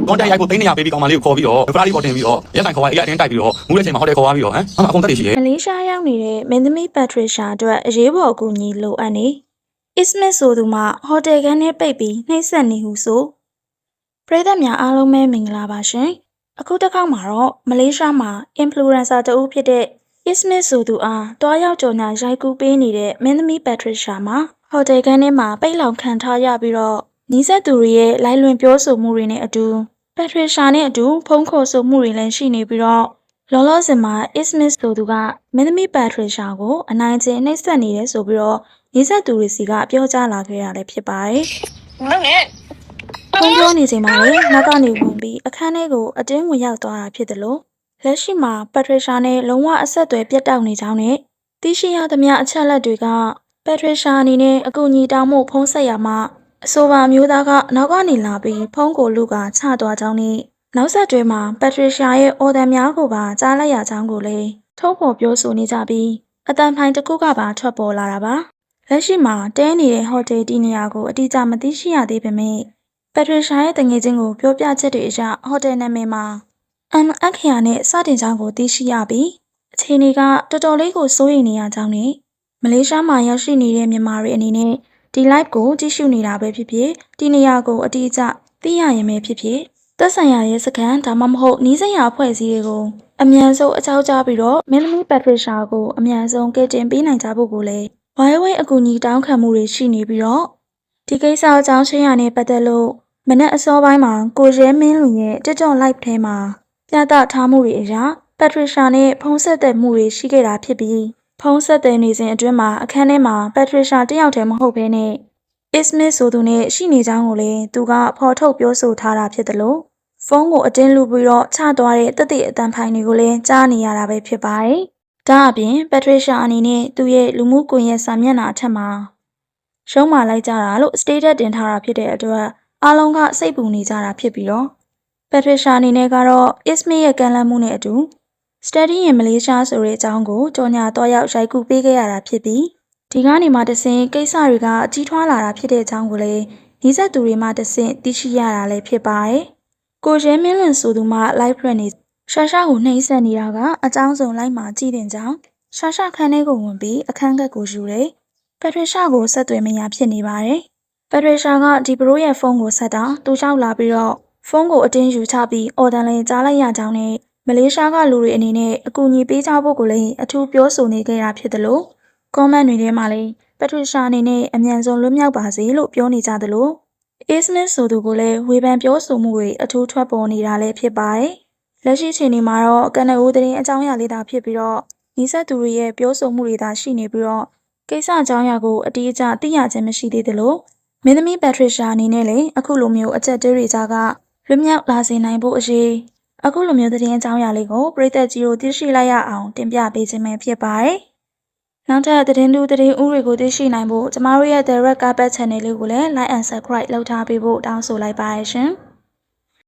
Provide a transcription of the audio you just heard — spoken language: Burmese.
content ရိုက်ဖို့သိန်း200ပေးပြီးကောင်မလေးကိုခေါ်ပြီးတော့ Ferrari ပေါ်တင်ပြီးတော့ရက်ဆိုင်ခေါ်ရအတင်းတိုက်ပြီးတော့မူးတဲ့ချိန်မှာဟိုတယ်ခေါ်သွားပြီးတော့ဟမ်အကုန်တက်နေရှိရဲ့ မလေးရှားရောက်နေတဲ့မင်းသမီးပတ်ထရီရှာအတွက်အရေးပေါ်အကူအညီလိုအပ်နေအစ်မစ်ဆိုသူမှဟိုတယ်ခန်းထဲပိတ်ပြီးနှိပ်စက်နေဟုဆိုပရိသတ်များအားလုံးပဲမင်္ဂလာပါရှင်အခုတစ်ခါမှာတော့မလေးရှားမှာ influencer တဦးဖြစ်တဲ့အစ်မစ်ဆိုသူအားတွားရောက်ကြော်ညာရိုက်ကူးပေးနေတဲ့မင်းသမီးပတ်ထရီရှာမှာဟိုတယ်ခန်းထဲမှာပိတ်လောင်ခံထားရပြီးတော့နီးစပ်သူတွေရဲ့လိုက်လွင်ပြောဆိုမှုတွေနဲ့အတူပတ်ထရီရှာနဲ့အတူဖုန်းခေါ်ဆိုမှုတွေလည်းရှိနေပြီးတော့လောလောဆယ်မှာ Ismith ဆိုသူကမင်းသမီးပတ်ထရီရှာကိုအနိုင်ကျင့်နှိပ်စက်နေတယ်ဆိုပြီးတော့နီးစပ်သူတွေစီကပြောကြားလာခဲ့ရလည်းဖြစ်ပါတယ်။မနဲ့ဖုန်းပြောနေချိန်မှာလည်းနောက်ကနေဝင်ပြီးအခန်းထဲကိုအတင်းဝင်ရောက်သွားတာဖြစ်တယ်လို့လက်ရှိမှာပတ်ထရီရှာနဲ့လုံးဝအဆက်အသွယ်ပြတ်တောက်နေကြောင်းနဲ့သိရှိရသမျှအချက်အလက်တွေကပတ်ထရီရှာအနေနဲ့အကူအညီတောင်းမှုဖုန်းဆက်ရမှာအဆိုပါမျိုးသားကနောက်ကနေလာပြီးဖုန်းကိုလူကချသွားကြောင်းနဲ့နောက်ဆက်တွဲမှာပတ်ထရီရှာရဲ့အော်ဒန်များကိုပါကြားလိုက်ရကြောင်းကိုလည်းထုတ်ဖော်ပြောဆိုနေကြပြီးအတန်ဖိုင်တစ်ခုကပါထွက်ပေါ်လာတာပါလက်ရှိမှာတဲနေတဲ့ဟိုတယ်ဒီနေရာကိုအတိအကျမသိရှိရသေးပေမဲ့ပတ်ထရီရှာရဲ့တငယ်ချင်းကိုပြောပြချက်တွေအရဟိုတယ်နာမည်မှာအခရာနဲ့စတင်ကြောင်းကိုသိရှိရပြီးအခြေအနေကတော်တော်လေးကိုစိုးရိမ်နေရကြောင်းနဲ့မလေးရှားမှာရောက်ရှိနေတဲ့မြန်မာတွေအနေနဲ့ဒီ live ကိုကြည့်ရှုနေတာပဲဖြစ်ဖြစ်ဒီနေရာကိုအတိအကျသိရရင်ပဲဖြစ်ဖြစ်သက်ဆိုင်ရာရဲ့စခန်းဒါမှမဟုတ်နီးစပ်ရာအဖွဲ့အစည်းတွေကိုအမြန်ဆုံးအကြောင်းကြားပြီးတော့မင်းသမီးပတ်ထရီရှာကိုအမြန်ဆုံးကယ်တင်ပေးနိုင်ကြဖို့ကိုလည်းဝိုင်းဝန်းအကူအညီတောင်းခံမှုတွေရှိနေပြီးတော့ဒီကိစ္စအကြောင်းရှင်းရနဲ့ပတ်သက်လို့မနက်အစောပိုင်းမှာကိုရဲမင်းလွင်ရဲ့ TikTok live ထဲမှာပြသထားမှုတွေအရပတ်ထရီရှာနဲ့ဖုန်းဆက်တဲ့မှုတွေရှိခဲ့တာဖြစ်ပြီးဖုန်းဆက်တဲ့နေစဉ်အတွင်းမှာအခန်းထဲမှာပတ်ထရီရှာတယောက်တည်းမဟုတ်ဘဲနဲ့Ismith ဆိုသူနဲ့ရှိနေကြောင်းကိုလည်းသူကဖော်ထုတ်ပြောဆိုထားတာဖြစ်တယ်လို့ဖုန်းကိုအတင်းလူပြီးတော့ချသွားတဲ့တက်တဲ့အတန်ဖိုင်တွေကိုလည်းကြားနေရတာပဲဖြစ်ပါတယ်။ဒါအပြင်ပတ်ထရီရှာအနေနဲ့သူ့ရဲ့လူမှုကွန်ရက်စာမျက်နှာအထက်မှာရှုံးမလိုက်ကြတာလို့ status တင်ထားတာဖြစ်တဲ့အတွက်အားလုံးကစိတ်ပူနေကြတာဖြစ်ပြီးတော့ပတ်ထရီရှာအနေနဲ့ကတော့ Ismith ရဲ့ကမ်းလှမ်းမှုနဲ့အတူ Study in Malaysia ဆိုတဲ့အကြောင်းကိုကြော်ညာတော့ရောက်ရိုက်ကူးပေးခဲ့ရတာဖြစ်ပြီးဒီကနေမှတဆင့်ကိစ္စတွေကကြီးထွားလာတာဖြစ်တဲ့အကြောင်းကိုလည်းနီးစပ်သူတွေမှတဆင့်သိရှိရတာလည်းဖြစ်ပါတယ်။ကိုရဲမင်းလွင်ဆိုသူမှ live ရနေရှာရှာကိုနှိမ့်ဆက်နေတာကအကြောင်းစုံလိုက်မှကြည့်တင်ကြောင်းရှာရှာခန်းထဲကိုဝင်ပြီးအခန်းကတ်ကိုယူတယ်။ပတ်ထရီရှာကိုဆက်သွယ်မရဖြစ်နေပါတယ်။ပတ်ထရီရှာကဒီဘရိုရဲ့ဖုန်းကိုဆက်တာသူလျှောက်လာပြီးတော့ဖုန်းကိုအတင်းယူချပြီးအော်ဒန်လည်းကြားလိုက်ရကြောင်းနဲ့မလေးရှားကလူတွေအနေနဲ့အကူအညီပေးကြဖို့ကိုလည်းအထူးပြောဆိုနေခဲ့တာဖြစ်တယ်လို့comment တွေထဲမှာလည်းပတ်ထရီရှာအနေနဲ့အမြန်ဆုံးလွတ်မြောက်ပါစေလို့ပြောနေကြသလိုIsmith ဆိုသူကိုလည်းဝေဖန်ပြောဆိုမှုတွေအထူးထွက်ပေါ်နေတာလည်းဖြစ်ပါတယ်။လက်ရှိချိန်ဒီမှာတော့ကနဦးသတင်းအကြောင်းအရာလေးသာဖြစ်ပြီးတော့နီးစပ်သူတွေရဲ့ပြောဆိုမှုတွေသာရှိနေပြီးတော့ကိစ္စအကြောင်းအရာကိုအတိအကျသိရခြင်းမရှိသေးသလိုမင်းသမီးပတ်ထရီရှာအနေနဲ့လည်းအခုလိုမျိုးအချက်တွေကြားကလွတ်မြောက်လာစေနိုင်ဖို့အရေးအခုလိုမျိုးသတင်းအကြောင်းအရာလေးကိုပရိသတ်ကြီးတို့သိရှိလိုက်ရအောင်တင်ပြပေးခြင်းပဲဖြစ်ပါတယ်။နောက်ထပ်သတင်းဥတွေကိုသိရှိနိုင်ဖို့ကျမတို့ရဲ့ The Red Carpet Channel လေးကိုလည်း Like and Subscribe လုပ်ထားပေးဖို့တောင်းဆိုလိုက်ပါရရှင်။